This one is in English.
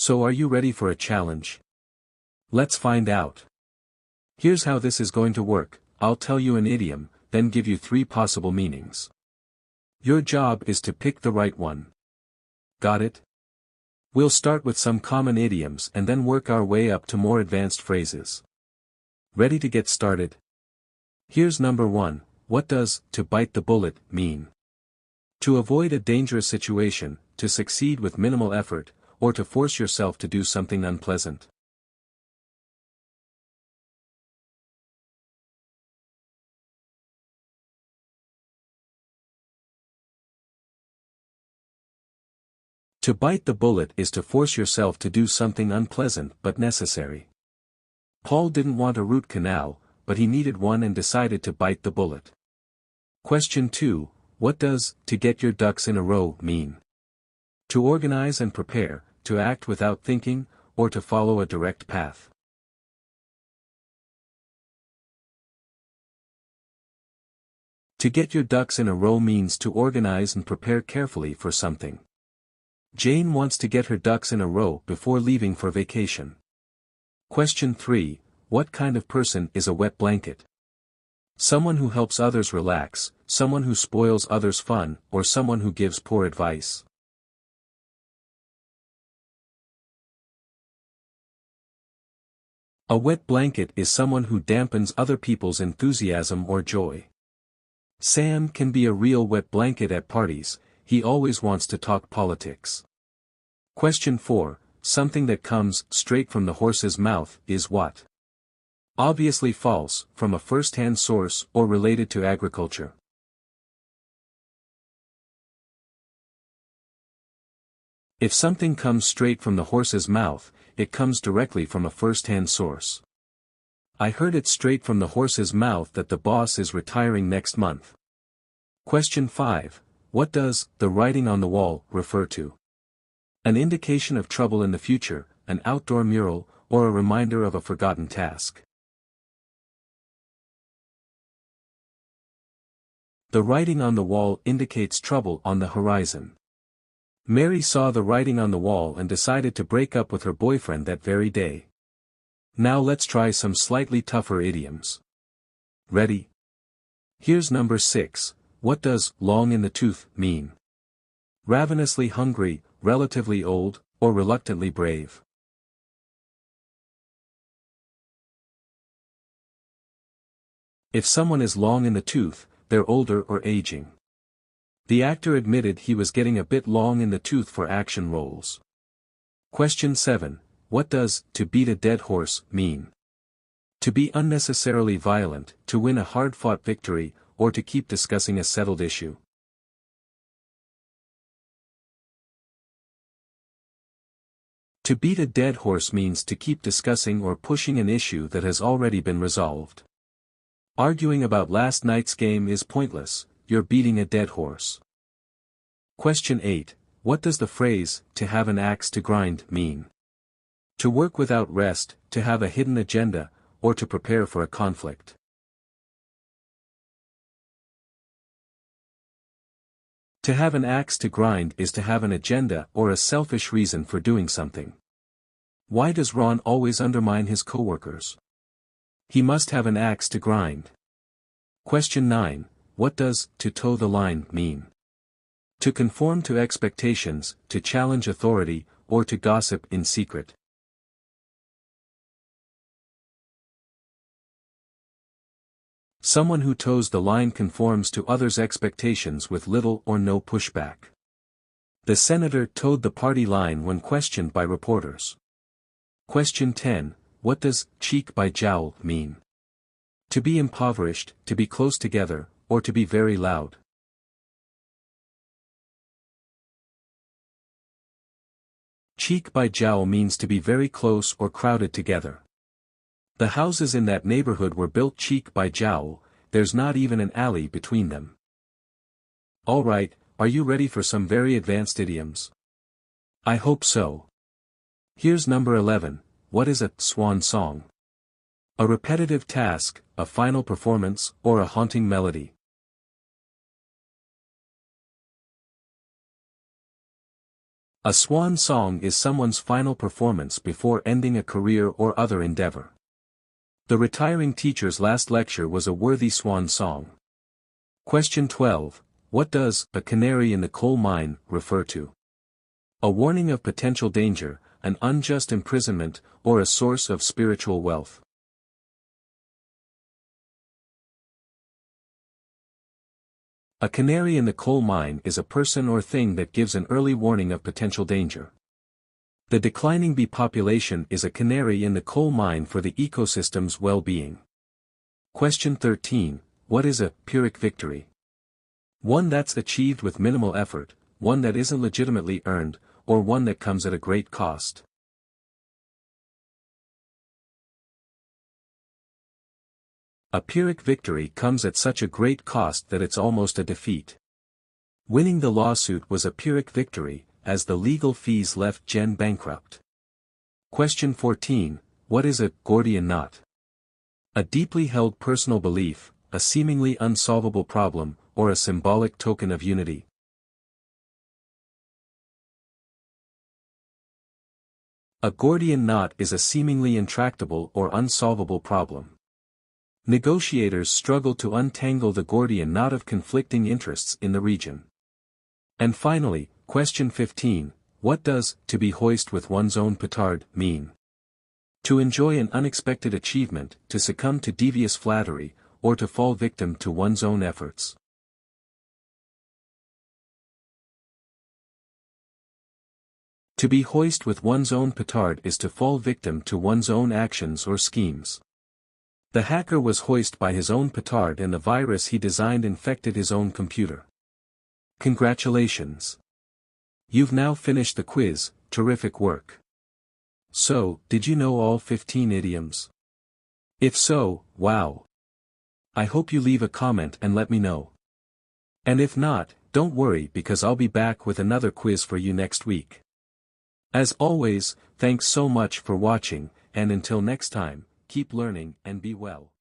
So are you ready for a challenge? Let's find out. Here's how this is going to work. I'll tell you an idiom, then give you 3 possible meanings. Your job is to pick the right one. Got it? We'll start with some common idioms and then work our way up to more advanced phrases. Ready to get started? Here's number 1. What does "to bite the bullet" mean? To avoid a dangerous situation, to succeed with minimal effort, or to force yourself to do something unpleasant. To bite the bullet is to force yourself to do something unpleasant but necessary. Paul didn't want a root canal, but he needed one and decided to bite the bullet. Question 2. What does "to get your ducks in a row" mean? To organize and prepare, to act without thinking, or to follow a direct path. To get your ducks in a row means to organize and prepare carefully for something. Jane wants to get her ducks in a row before leaving for vacation. Question 3. What kind of person is a wet blanket? Someone who helps others relax, someone who spoils others' fun, or someone who gives poor advice. A wet blanket is someone who dampens other people's enthusiasm or joy. Sam can be a real wet blanket at parties. He always wants to talk politics. Question 4. Something that comes straight from the horse's mouth is what? Obviously false, from a first-hand source or related to agriculture. If something comes straight from the horse's mouth, it comes directly from a first-hand source. I heard it straight from the horse's mouth that the boss is retiring next month. Question 5. What does "the writing on the wall" refer to? An indication of trouble in the future, an outdoor mural, or a reminder of a forgotten task. The writing on the wall indicates trouble on the horizon. Mary saw the writing on the wall and decided to break up with her boyfriend that very day. Now let's try some slightly tougher idioms. Ready? Here's number 6. What does "long in the tooth" mean? Ravenously hungry, relatively old, or reluctantly brave. If someone is long in the tooth, they're older or aging. The actor admitted he was getting a bit long in the tooth for action roles. Question 7. What does "to beat a dead horse" mean? To be unnecessarily violent, to win a hard-fought victory, or to keep discussing a settled issue. To beat a dead horse means to keep discussing or pushing an issue that has already been resolved. Arguing about last night's game is pointless, you're beating a dead horse. Question 8. What does the phrase "to have an axe to grind" mean? To work without rest, to have a hidden agenda, or to prepare for a conflict. To have an axe to grind is to have an agenda or a selfish reason for doing something. Why does Ron always undermine his coworkers? He must have an axe to grind. Question 9. What does "to toe the line" mean? To conform to expectations, to challenge authority, or to gossip in secret. Someone who toes the line conforms to others' expectations with little or no pushback. The senator toed the party line when questioned by reporters. Question 10. What does "cheek by jowl" mean? To be impoverished, to be close together, or to be very loud. Cheek by jowl means to be very close or crowded together. The houses in that neighborhood were built cheek by jowl, there's not even an alley between them. Alright, are you ready for some very advanced idioms? I hope so. Here's number 11. What is a "swan song"? A repetitive task, a final performance, or a haunting melody. A swan song is someone's final performance before ending a career or other endeavor. The retiring teacher's last lecture was a worthy swan song. Question 12. What does "a canary in the coal mine" refer to? A warning of potential danger, an unjust imprisonment, or a source of spiritual wealth. A canary in the coal mine is a person or thing that gives an early warning of potential danger. The declining bee population is a canary in the coal mine for the ecosystem's well-being. Question 13. What is a Pyrrhic victory? One that's achieved with minimal effort, one that isn't legitimately earned, or one that comes at a great cost. A Pyrrhic victory comes at such a great cost that it's almost a defeat. Winning the lawsuit was a Pyrrhic victory, as the legal fees left Jen bankrupt. Question 14. What is a Gordian knot? A deeply held personal belief, a seemingly unsolvable problem, or a symbolic token of unity. A Gordian knot is a seemingly intractable or unsolvable problem. Negotiators struggle to untangle the Gordian knot of conflicting interests in the region. And finally, question 15, what does "to be hoist with one's own petard" mean? To enjoy an unexpected achievement, to succumb to devious flattery, or to fall victim to one's own efforts. To be hoist with one's own petard is to fall victim to one's own actions or schemes. The hacker was hoisted by his own petard and the virus he designed infected his own computer. Congratulations! You've now finished the quiz. Terrific work. So, did you know all 15 idioms? If so, wow! I hope you leave a comment and let me know. And if not, don't worry because I'll be back with another quiz for you next week. As always, thanks so much for watching, and until next time, keep learning and be well.